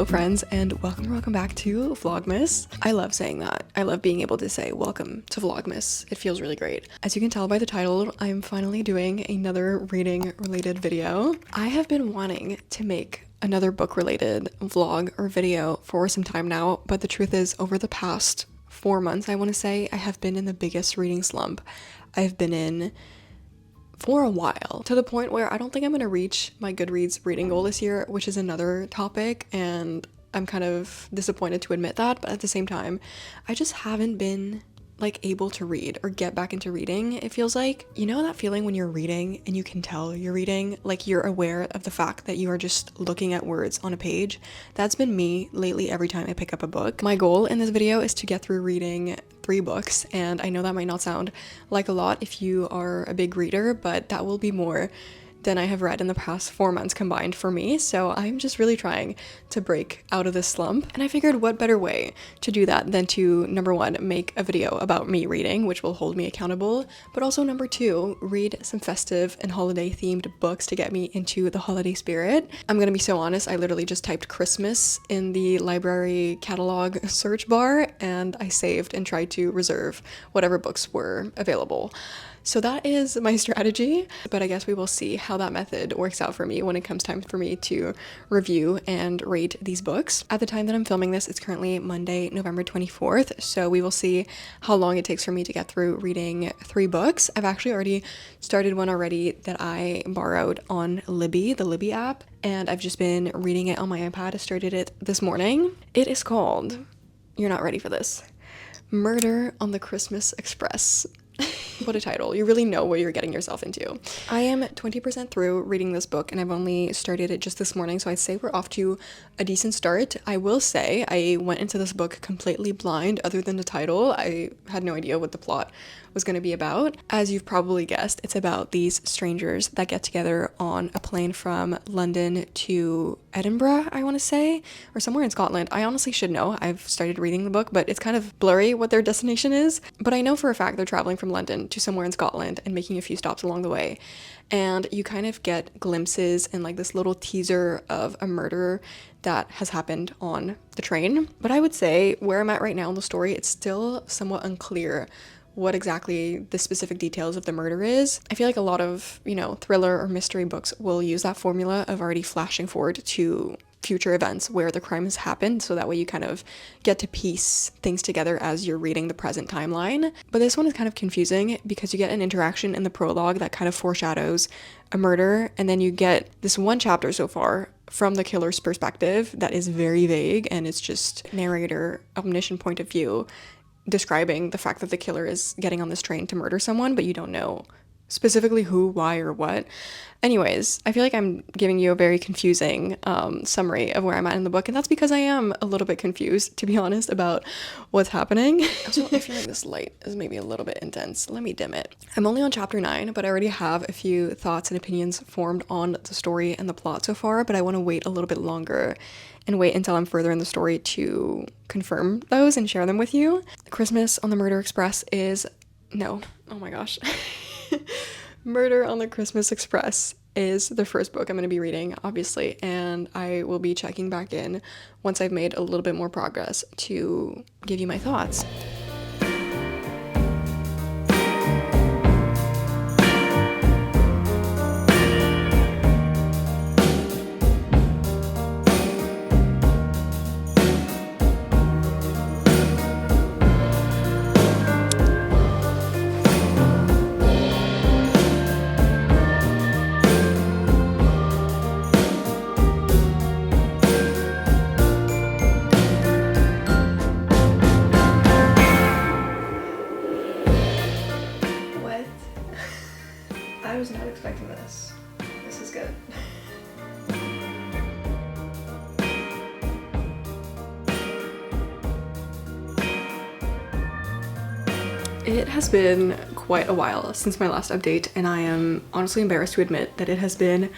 Hello friends, and welcome back to Vlogmas. I love saying that. I love being able to say welcome to Vlogmas. It feels really great. As you can tell by the title, I'm finally doing another reading related video. I have been wanting to make another book related vlog or video for some time now, but the truth is over the past 4 months, I want to say, I have been in the biggest reading slump I've been in for a while, to the point where I don't think I'm gonna reach my Goodreads reading goal this year, which is another topic, and I'm kind of disappointed to admit that, but at the same time, I just haven't been like able to read or get back into reading. It feels like, you know that feeling when you're reading and you can tell you're reading, like you're aware of the fact that you are just looking at words on a page? That's been me lately every time I pick up a book. My goal in this video is to get through reading 3 books, and I know that might not sound like a lot if you are a big reader, but that will be more than I have read in the past 4 months combined for me. So I'm just really trying to break out of this slump, and I figured what better way to do that than to, number 1, make a video about me reading, which will hold me accountable, but also number 2, read some festive and holiday themed books to get me into the holiday spirit. I'm gonna be so honest, I literally just typed Christmas in the library catalog search bar, and I saved and tried to reserve whatever books were available. So that is my strategy, but I guess we will see how that method works out for me when it comes time for me to review and rate these books. At the time that I'm filming this, it's currently Monday, November 24th, so we will see how long it takes for me to get through reading 3 books. I've actually already started one already that I borrowed on Libby, the Libby app, and I've just been reading it on my iPad. I started it this morning. It is called, you're not ready for this, Murder on the Christmas Express. What a title. You really know what you're getting yourself into. I am 20% through reading this book, and I've only started it just this morning, so I'd say we're off to a decent start. I will say I went into this book completely blind. Other than the title, I had no idea what the plot was going to be about. As you've probably guessed, it's about these strangers that get together on a plane from London to Edinburgh, I want to say, or somewhere in Scotland. I honestly should know. I've started reading the book, but it's kind of blurry what their destination is. But I know for a fact they're traveling from London to somewhere in Scotland and making a few stops along the way. And you kind of get glimpses and like this little teaser of a murder that has happened on the train. But I would say where I'm at right now in the story, it's still somewhat unclear what exactly the specific details of the murder is. I feel like a lot of, thriller or mystery books will use that formula of already flashing forward to future events where the crime has happened, so that way you kind of get to piece things together as you're reading the present timeline. But this one is kind of confusing because you get an interaction in the prologue that kind of foreshadows a murder, and then you get this one chapter so far from the killer's perspective that is very vague, and it's just narrator omniscient point of view describing the fact that the killer is getting on this train to murder someone, but you don't know specifically who, why, or what. Anyways, I feel like I'm giving you a very confusing summary of where I'm at in the book, and that's because I am a little bit confused, to be honest, about what's happening. Also, I feel like this light is maybe a little bit intense. Let me dim it. I'm only on chapter 9, but I already have a few thoughts and opinions formed on the story and the plot so far, but I want to wait a little bit longer and wait until I'm further in the story to confirm those and share them with you. Christmas on the Murder Express is... No. Oh my gosh. Murder on the Christmas Express is the first book I'm going to be reading, obviously, and I will be checking back in once I've made a little bit more progress to give you my thoughts. I was not expecting this. This is good. It has been quite a while since my last update, and I am honestly embarrassed to admit that it has been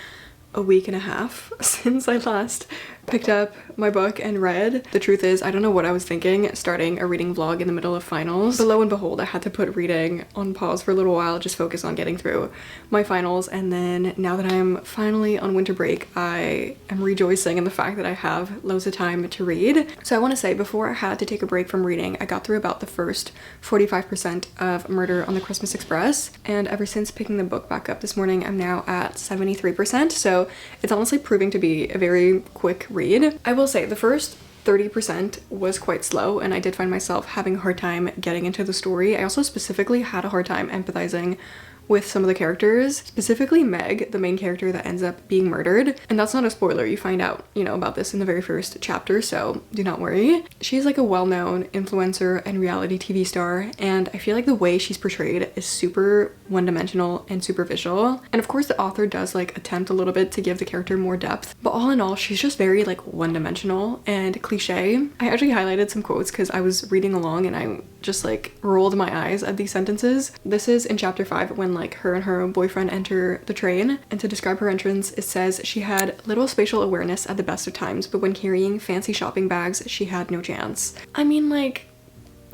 a week and a half since I last picked up my book and read. The truth is, I don't know what I was thinking starting a reading vlog in the middle of finals, but lo and behold, I had to put reading on pause for a little while, just focus on getting through my finals. And then now that I'm finally on winter break, I am rejoicing in the fact that I have loads of time to read. So I want to say, before I had to take a break from reading, I got through about the first 45% of Murder on the Christmas Express, and ever since picking the book back up this morning, I'm now at 73%, so it's honestly proving to be a very quick read. I will say the first 30% was quite slow, and I did find myself having a hard time getting into the story. I also specifically had a hard time empathizing with some of the characters, specifically Meg, the main character that ends up being murdered. And that's not a spoiler, you find out, about this in the very first chapter, so do not worry. She's like a well-known influencer and reality TV star, and I feel like the way she's portrayed is super one-dimensional and superficial. And of course the author does like attempt a little bit to give the character more depth, but all in all, she's just very like one-dimensional and cliche. I actually highlighted some quotes because I was reading along and I just like rolled my eyes at these sentences. This is in chapter 5 when like her and her boyfriend enter the train, and to describe her entrance, it says she had little spatial awareness at the best of times, but when carrying fancy shopping bags, she had no chance. I mean, like,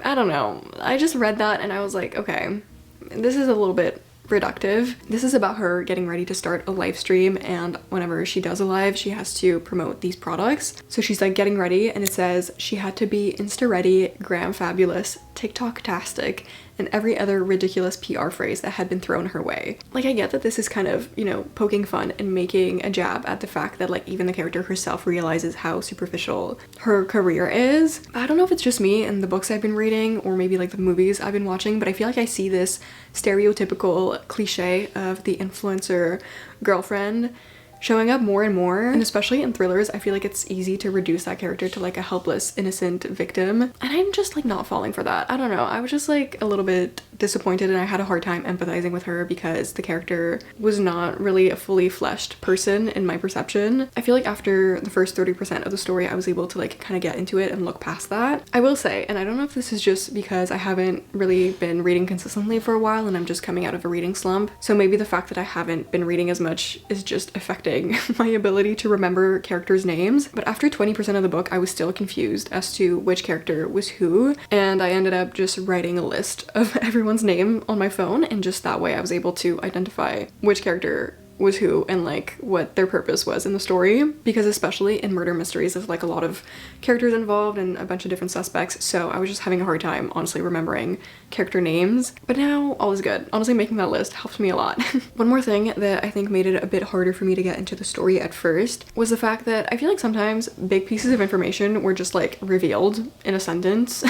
I don't know. I just read that and I was like, okay, this is a little bit reductive. This is about her getting ready to start a live stream, and whenever she does a live, she has to promote these products. So she's like getting ready, and it says she had to be Insta ready, gram fabulous, TikTok-tastic, and every other ridiculous PR phrase that had been thrown her way. Like, I get that this is kind of, poking fun and making a jab at the fact that like even the character herself realizes how superficial her career is. I don't know if it's just me and the books I've been reading or maybe like the movies I've been watching, but I feel like I see this stereotypical cliche of the influencer girlfriend showing up more and more, and especially in thrillers, I feel like it's easy to reduce that character to like a helpless, innocent victim, and I'm just like not falling for that. I don't know, I was just like a little bit disappointed, and I had a hard time empathizing with her because the character was not really a fully fleshed person in my perception. I feel like after the first 30% of the story, I was able to like kind of get into it and look past that. I will say, and I don't know if this is just because I haven't really been reading consistently for a while and I'm just coming out of a reading slump, so maybe the fact that I haven't been reading as much is just affecting my ability to remember characters' names. But after 20% of the book, I was still confused as to which character was who, and I ended up just writing a list of everyone's name on my phone, and just that way I was able to identify which character was who and like what their purpose was in the story, because especially in murder mysteries there's like a lot of characters involved and a bunch of different suspects, so I was just having a hard time honestly remembering character names. But now all is good. Honestly, making that list helped me a lot. One more thing that I think made it a bit harder for me to get into the story at first was the fact that I feel like sometimes big pieces of information were just like revealed in a sentence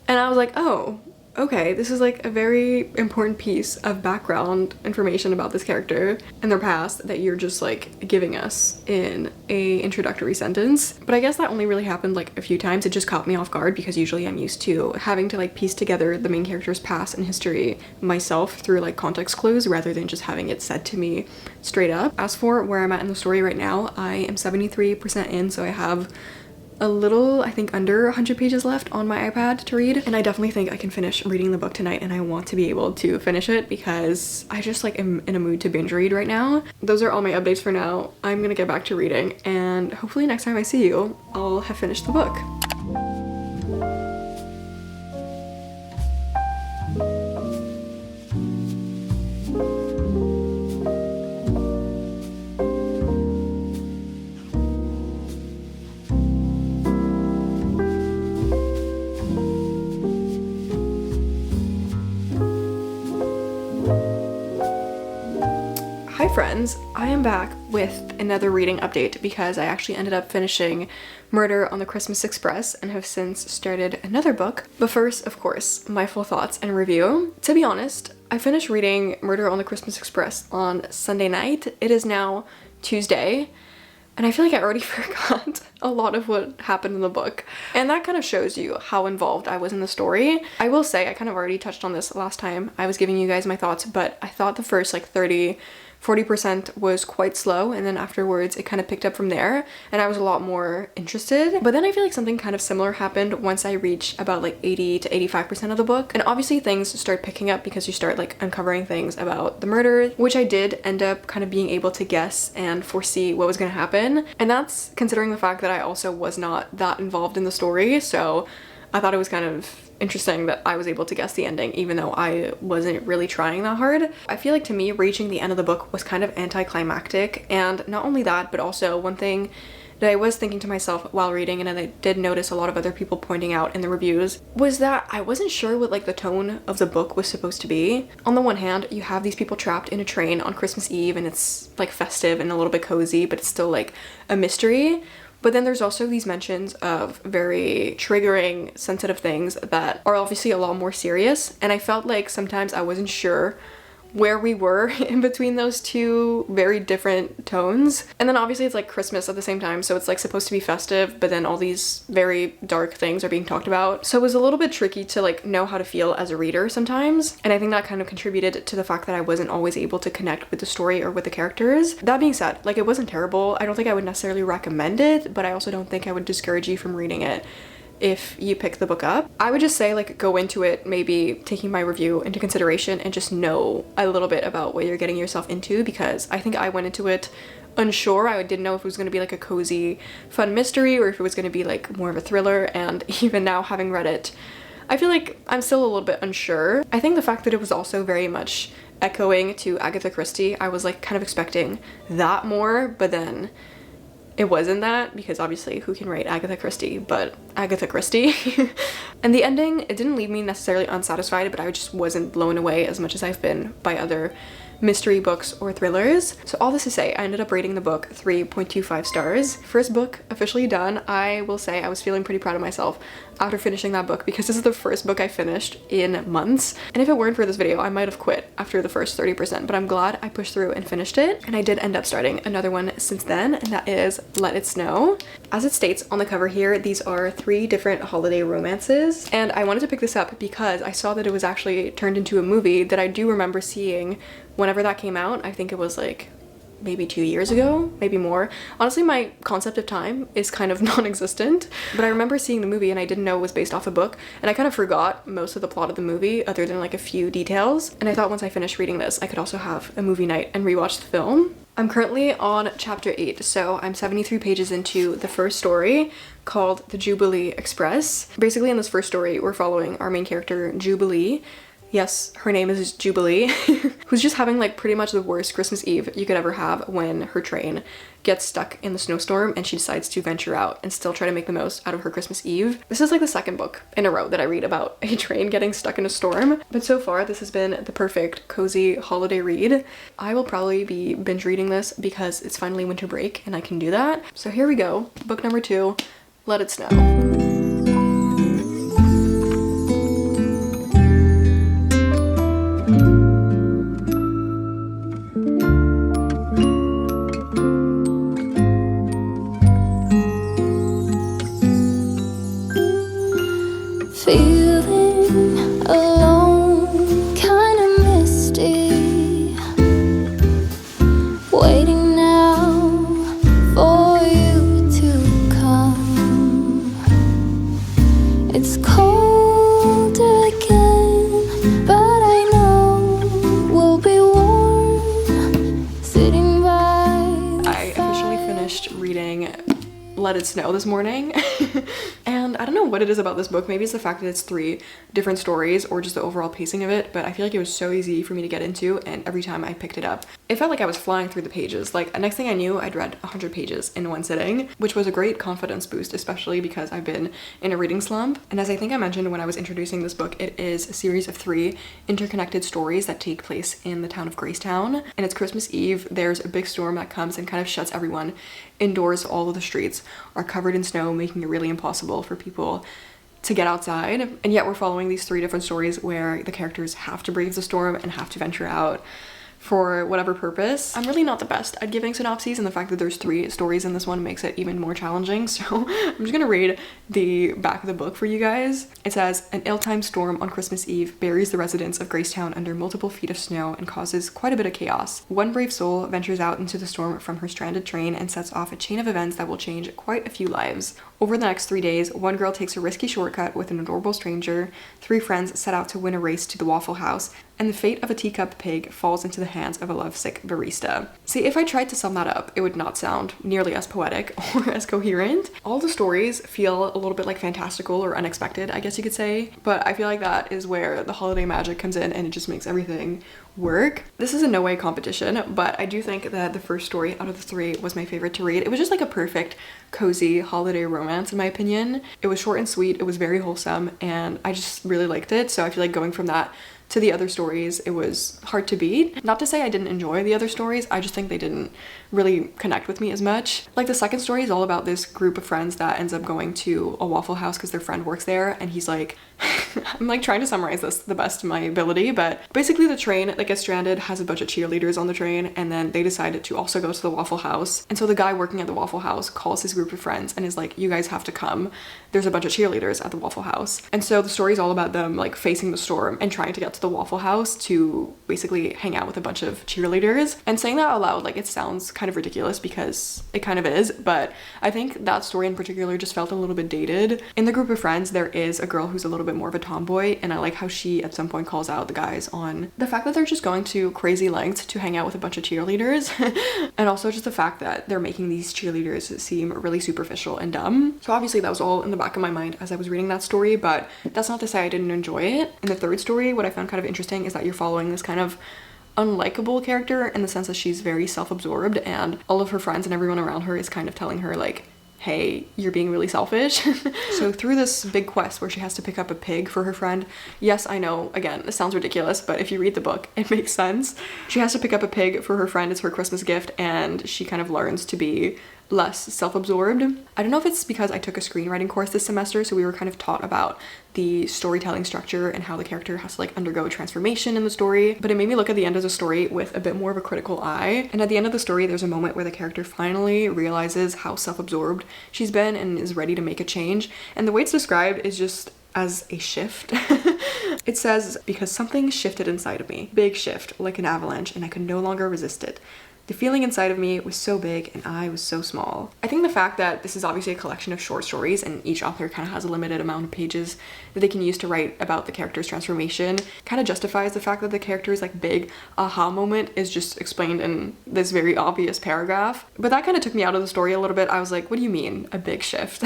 and I was like, oh, okay, this is like a very important piece of background information about this character and their past that you're just like giving us in a introductory sentence. But I guess that only really happened like a few times. It just caught me off guard because usually I'm used to having to like piece together the main character's past and history myself through like context clues rather than just having it said to me straight up. As for where I'm at in the story right now, I am 73% in, so I have a little, I think under 100 pages left on my iPad to read, and I definitely think I can finish reading the book tonight, and I want to be able to finish it because I just like am in a mood to binge read right now. Those are all my updates for now. I'm gonna get back to reading, and hopefully next time I see you, I'll have finished the book. Hi friends, I am back with another reading update because I actually ended up finishing Murder on the Christmas Express and have since started another book. But first, of course, my full thoughts and review. To be honest, I finished reading Murder on the Christmas Express on Sunday night. It is now Tuesday, and I feel like I already forgot a lot of what happened in the book. And that kind of shows you how involved I was in the story. I will say, I kind of already touched on this last time I was giving you guys my thoughts, but I thought the first like 30 40% was quite slow, and then afterwards it kind of picked up from there and I was a lot more interested. But then I feel like something kind of similar happened once I reached about like 80 to 85% of the book, and obviously things start picking up because you start like uncovering things about the murder, which I did end up kind of being able to guess and foresee what was going to happen. And that's considering the fact that I also was not that involved in the story, so I thought it was kind of interesting that I was able to guess the ending even though I wasn't really trying that hard. I feel like to me reaching the end of the book was kind of anticlimactic, and not only that, but also one thing that I was thinking to myself while reading, and I did notice a lot of other people pointing out in the reviews, was that I wasn't sure what like the tone of the book was supposed to be. On the one hand, you have these people trapped in a train on Christmas Eve and it's like festive and a little bit cozy, but it's still like a mystery. But then there's also these mentions of very triggering, sensitive things that are obviously a lot more serious, and I felt like sometimes I wasn't sure where we were in between those two very different tones. And then obviously it's like Christmas at the same time, so it's like supposed to be festive, but then all these very dark things are being talked about. So it was a little bit tricky to like know how to feel as a reader sometimes, and I think that kind of contributed to the fact that I wasn't always able to connect with the story or with the characters. That being said, like it wasn't terrible. I don't think I would necessarily recommend it, but I also don't think I would discourage you from reading it if you pick the book up. I would just say like go into it maybe taking my review into consideration and just know a little bit about what you're getting yourself into, because I think I went into it unsure. I didn't know if it was going to be like a cozy fun mystery or if it was going to be like more of a thriller, and even now having read it, I feel like I'm still a little bit unsure. I think the fact that it was also very much echoing to Agatha Christie, I was like kind of expecting that more, but then it wasn't that, because obviously who can write Agatha Christie but Agatha Christie. And the ending, it didn't leave me necessarily unsatisfied, but I just wasn't blown away as much as I've been by other mystery books or thrillers. So all this to say, I ended up rating the book 3.25 stars. First book officially done. I will say I was feeling pretty proud of myself after finishing that book, because this is the first book I finished in months. And if it weren't for this video, I might have quit after the first 30%, but I'm glad I pushed through and finished it. And I did end up starting another one since then, and that is Let It Snow. As it states on the cover here, these are 3 different holiday romances, and I wanted to pick this up because I saw that it was actually turned into a movie that I do remember seeing whenever that came out. I think it was like maybe 2 years ago, maybe more. Honestly, my concept of time is kind of non-existent, but I remember seeing the movie and I didn't know it was based off a book, and I kind of forgot most of the plot of the movie other than like a few details, and I thought once I finished reading this I could also have a movie night and rewatch the film. I'm currently on chapter 8, so I'm 73 pages into the first story called The Jubilee Express. Basically in this first story we're following our main character Jubilee. Yes, her name is Jubilee, who's just having like pretty much the worst Christmas Eve you could ever have when her train gets stuck in the snowstorm and she decides to venture out and still try to make the most out of her Christmas Eve. This is like the second book in a row that I read about a train getting stuck in a storm, but so far this has been the perfect cozy holiday read. I will probably be binge reading this because it's finally winter break and I can do that. So here we go, book number 2, Let It Snow. Feeling alone, kinda misty, waiting now for you to come. It's cold again, but I know we'll be warm, sitting by the I officially finished reading Let It Snow this morning. And I don't know what it is about this book. Maybe it's the fact that it's 3 different stories or just the overall pacing of it, but I feel like it was so easy for me to get into, and every time I picked it up, it felt like I was flying through the pages. Like, next thing I knew, I'd read 100 pages in one sitting, which was a great confidence boost, especially because I've been in a reading slump. And as I think I mentioned when I was introducing this book, it is a series of 3 interconnected stories that take place in the town of Gracetown. And it's Christmas Eve. There's a big storm that comes and kind of shuts everyone indoors. All of the streets are covered in snow, making it really impossible for people to get outside. And yet we're following these 3 different stories where the characters have to brave the storm and have to venture out. for whatever purpose. I'm really not the best at giving synopses, and the fact that there's 3 stories in this one makes it even more challenging. So I'm just gonna read the back of the book for you guys. It says, an ill-timed storm on Christmas Eve buries the residents of Gracetown under multiple feet of snow and causes quite a bit of chaos. One brave soul ventures out into the storm from her stranded train and sets off a chain of events that will change quite a few lives. Over the next 3 days, one girl takes a risky shortcut with an adorable stranger, 3 friends set out to win a race to the Waffle House, and the fate of a teacup pig falls into the hands of a lovesick barista. See, if I tried to sum that up, it would not sound nearly as poetic or as coherent. All the stories feel a little bit like fantastical or unexpected, I guess you could say, but I feel like that is where the holiday magic comes in and it just makes everything work. This is in no way competition, but I do think that the first story out of the 3 was my favorite to read. It was just like a perfect, cozy holiday romance in my opinion. It was short and sweet, it was very wholesome, and I just really liked it, so I feel like going from that to the other stories, it was hard to beat. Not to say I didn't enjoy the other stories, I just think they didn't really connect with me as much. Like the second story is all about this group of friends that ends up going to a Waffle House because their friend works there, and he's like, I'm like trying to summarize this the best of my ability, but basically the train that gets stranded has a bunch of cheerleaders on the train, and then they decided to also go to the Waffle House. And so the guy working at the Waffle House calls his group of friends and is like, you guys have to come. There's a bunch of cheerleaders at the Waffle House. And so the story is all about them like facing the storm and trying to get to the Waffle House to basically hang out with a bunch of cheerleaders. And saying that out loud, like, it sounds kind of ridiculous because it kind of is, but I think that story in particular just felt a little bit dated. In the group of friends, there is a girl who's a little bit more of a tomboy, and I like how she at some point calls out the guys on the fact that they're just going to crazy lengths to hang out with a bunch of cheerleaders and also just the fact that they're making these cheerleaders seem really superficial and dumb. So obviously that was all in the back of my mind as I was reading that story, but that's not to say I didn't enjoy it. In the third story, what I found kind of interesting is that you're following this kind of unlikable character in the sense that she's very self-absorbed, and all of her friends and everyone around her is kind of telling her like, hey, you're being really selfish. So through this big quest where she has to pick up a pig for her friend, yes, I know, again, this sounds ridiculous, but if you read the book, it makes sense. She has to pick up a pig for her friend, it's her Christmas gift, and she kind of learns to be less self-absorbed. I don't know if it's because I took a screenwriting course this semester, so we were kind of taught about the storytelling structure and how the character has to like undergo a transformation in the story, but it made me look at the end of the story with a bit more of a critical eye. And at the end of the story, there's a moment where the character finally realizes how self-absorbed she's been and is ready to make a change, and the way it's described is just as a shift. It says, because something shifted inside of me, big shift, like an avalanche, and I could no longer resist it. The feeling inside of me was so big and I was so small. I think the fact that this is obviously a collection of short stories and each author kind of has a limited amount of pages that they can use to write about the character's transformation kind of justifies the fact that the character's like big aha moment is just explained in this very obvious paragraph. But that kind of took me out of the story a little bit. I was like, what do you mean, a big shift?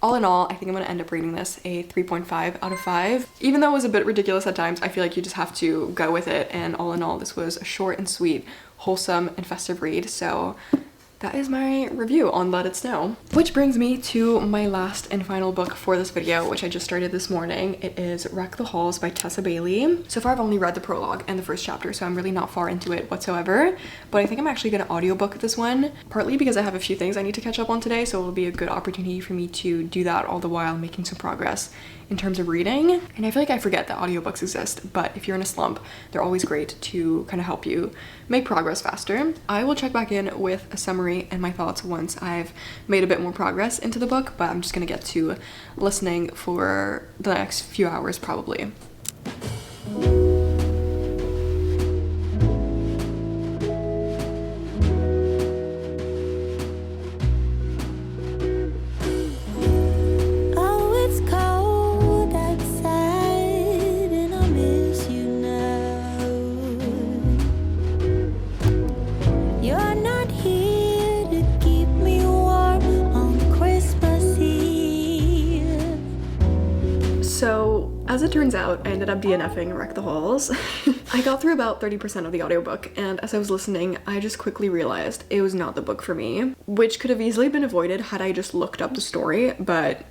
All in all, I think I'm gonna end up rating this a 3.5 out of 5. Even though it was a bit ridiculous at times, I feel like you just have to go with it, and all in all, this was a short and sweet, wholesome and festive read. So that is my review on Let It Snow. Which brings me to my last and final book for this video, which I just started this morning. It is Wreck the Halls by Tessa Bailey. So far I've only read the prologue and the first chapter, so I'm really not far into it whatsoever, but I think I'm actually gonna audiobook this one, partly because I have a few things I need to catch up on today, so it'll be a good opportunity for me to do that all the while making some progress in terms of reading. And I feel like I forget that audiobooks exist, but if you're in a slump, they're always great to kind of help you make progress faster. I will check back in with a summary and my thoughts once I've made a bit more progress into the book, but I'm just gonna get to listening for the next few hours probably. So, as it turns out, I ended up DNFing Wreck the Halls. I got through about 30% of the audiobook, and as I was listening, I just quickly realized it was not the book for me, which could have easily been avoided had I just looked up the story, but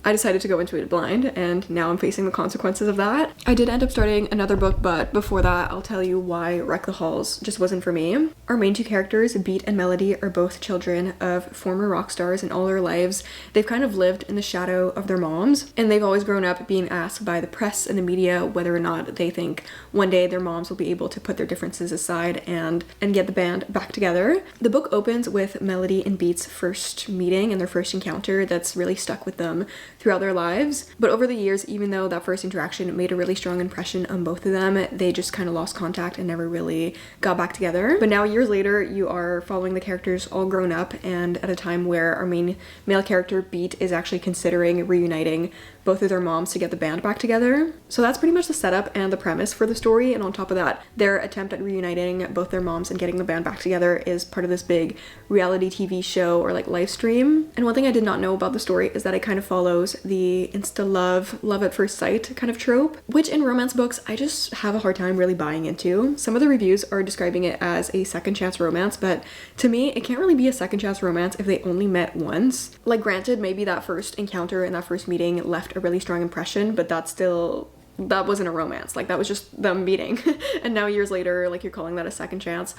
I decided to go into it blind, and now I'm facing the consequences of that. I did end up starting another book, but before that, I'll tell you why Wreck the Halls just wasn't for me. Our main two characters, Beat and Melody, are both children of former rock stars, and all their lives they've kind of lived in the shadow of their moms, and they've always grown up being asked by the press and the media whether or not they think one day their moms will be able to put their differences aside and get the band back together. The book opens with Melody and Beat's first meeting and their first encounter that's really stuck with them throughout their lives. But over the years, even though that first interaction made a really strong impression on both of them, they just kind of lost contact and never really got back together. But now years later, you are following the characters all grown up, and at a time where our main male character Beat is actually considering reuniting both of their moms to get the band back together. So that's pretty much the setup and the premise for the story, and on top of that, their attempt at reuniting both their moms and getting the band back together is part of this big reality TV show or like live stream. And one thing I did not know about the story is that it kind of follows the insta love at first sight kind of trope, which in romance books I just have a hard time really buying into. Some of the reviews are describing it as a second chance romance, but to me it can't really be a second chance romance if they only met once. Like, granted, maybe that first encounter and that first meeting left a really strong impression, but that wasn't a romance. Like, that was just them meeting. And now years later, like, you're calling that a second chance.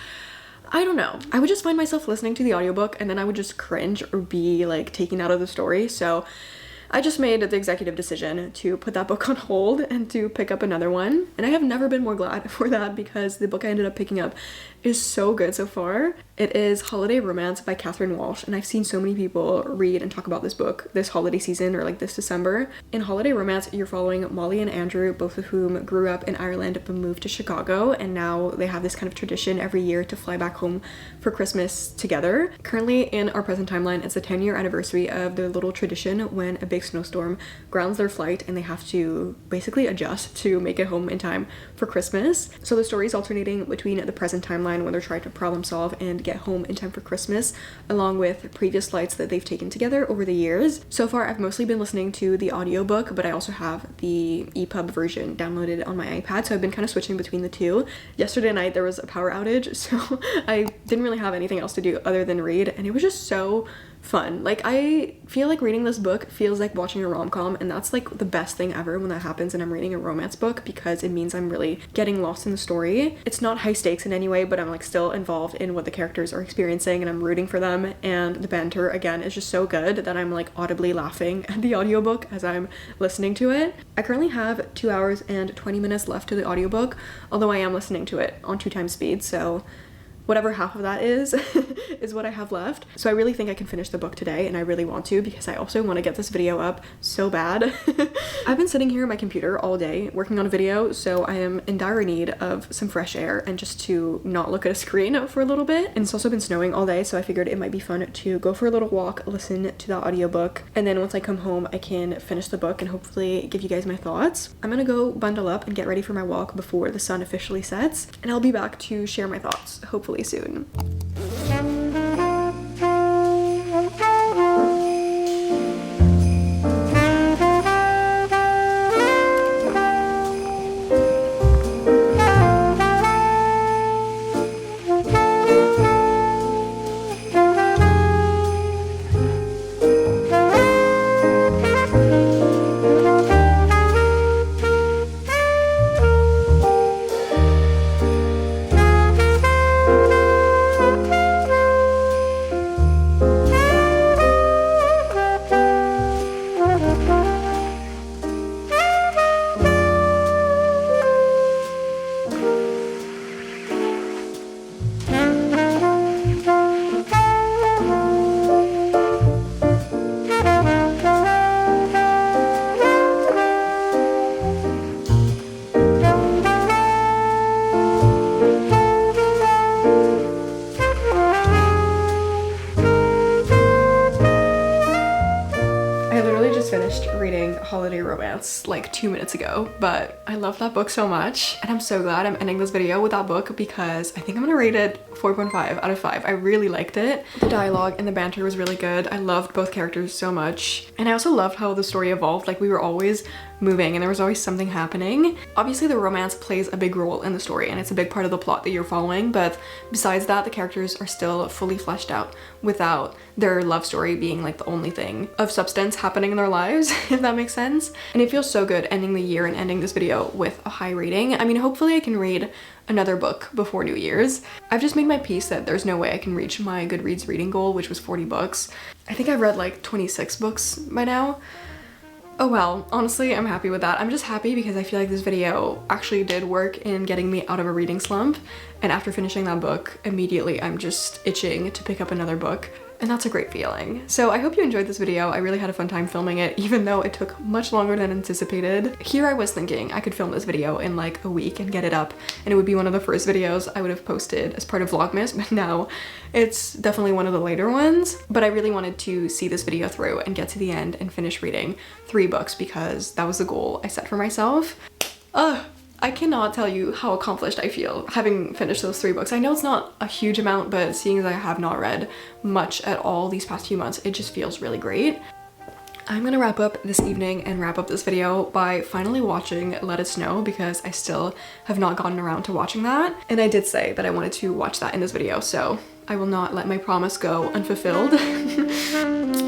I don't know. I would just find myself listening to the audiobook and then I would just cringe or be like taken out of the story. So I just made the executive decision to put that book on hold and to pick up another one. And I have never been more glad for that, because the book I ended up picking up is so good so far. It is Holiday Romance by Catherine Walsh, and I've seen so many people read and talk about this book this holiday season or like this December. In Holiday Romance, you're following Molly and Andrew, both of whom grew up in Ireland but moved to Chicago, and now they have this kind of tradition every year to fly back home for Christmas together. Currently in our present timeline, it's the 10-year anniversary of their little tradition when a big snowstorm grounds their flight and they have to basically adjust to make it home in time for Christmas. So the story is alternating between the present timeline when they're trying to problem solve and get home in time for Christmas, along with previous flights that they've taken together over the years. So far, I've mostly been listening to the audiobook, but I also have the EPUB version downloaded on my iPad, so I've been kind of switching between the two. Yesterday night, there was a power outage, so I didn't really have anything else to do other than read, and it was just so fun. Like, I feel like reading this book feels like watching a rom-com, and that's like the best thing ever when that happens and I'm reading a romance book, because it means I'm really getting lost in the story. It's not high stakes in any way, but I'm like still involved in what the characters are experiencing and I'm rooting for them, and the banter again is just so good that I'm like audibly laughing at the audiobook as I'm listening to it. I currently have 2 hours and 20 minutes left to the audiobook, although I am listening to it on 2x speed, so whatever half of that is is what I have left. So I really think I can finish the book today, and I really want to, because I also want to get this video up so bad. I've been sitting here at my computer all day working on a video, so I am in dire need of some fresh air and just to not look at a screen for a little bit. And it's also been snowing all day, so I figured it might be fun to go for a little walk, listen to that audiobook, and then once I come home I can finish the book and hopefully give you guys my thoughts. I'm gonna go bundle up and get ready for my walk before the sun officially sets, and I'll be back to share my thoughts hopefully soon. Holiday Romance like 2 minutes ago, but I love that book so much, and I'm so glad I'm ending this video with that book, because I think I'm gonna rate it 4.5 out of 5. I really liked it. The dialogue and the banter was really good. I loved both characters so much, and I also loved how the story evolved. Like, we were always moving and there was always something happening. Obviously the romance plays a big role in the story and it's a big part of the plot that you're following, but besides that the characters are still fully fleshed out without their love story being like the only thing of substance happening in their lives, if that makes sense. And it feels so good ending the year and ending this video with a high rating. I mean, hopefully I can read another book before New Year's. I've just made my peace that there's no way I can reach my Goodreads reading goal, which was 40 books. I think I've read like 26 books by now. Oh well, honestly, I'm happy with that. I'm just happy because I feel like this video actually did work in getting me out of a reading slump. And after finishing that book, immediately I'm just itching to pick up another book. And that's a great feeling. So I hope you enjoyed this video. I really had a fun time filming it, even though it took much longer than anticipated. Here I was thinking I could film this video in like a week and get it up, and it would be one of the first videos I would have posted as part of Vlogmas, but now it's definitely one of the later ones. But I really wanted to see this video through and get to the end and finish reading 3 books because that was the goal I set for myself. I cannot tell you how accomplished I feel having finished those 3 books. I know it's not a huge amount, but seeing as I have not read much at all these past few months, it just feels really great. I'm gonna wrap up this evening and wrap up this video by finally watching Let It Snow because I still have not gotten around to watching that. And I did say that I wanted to watch that in this video, so I will not let my promise go unfulfilled.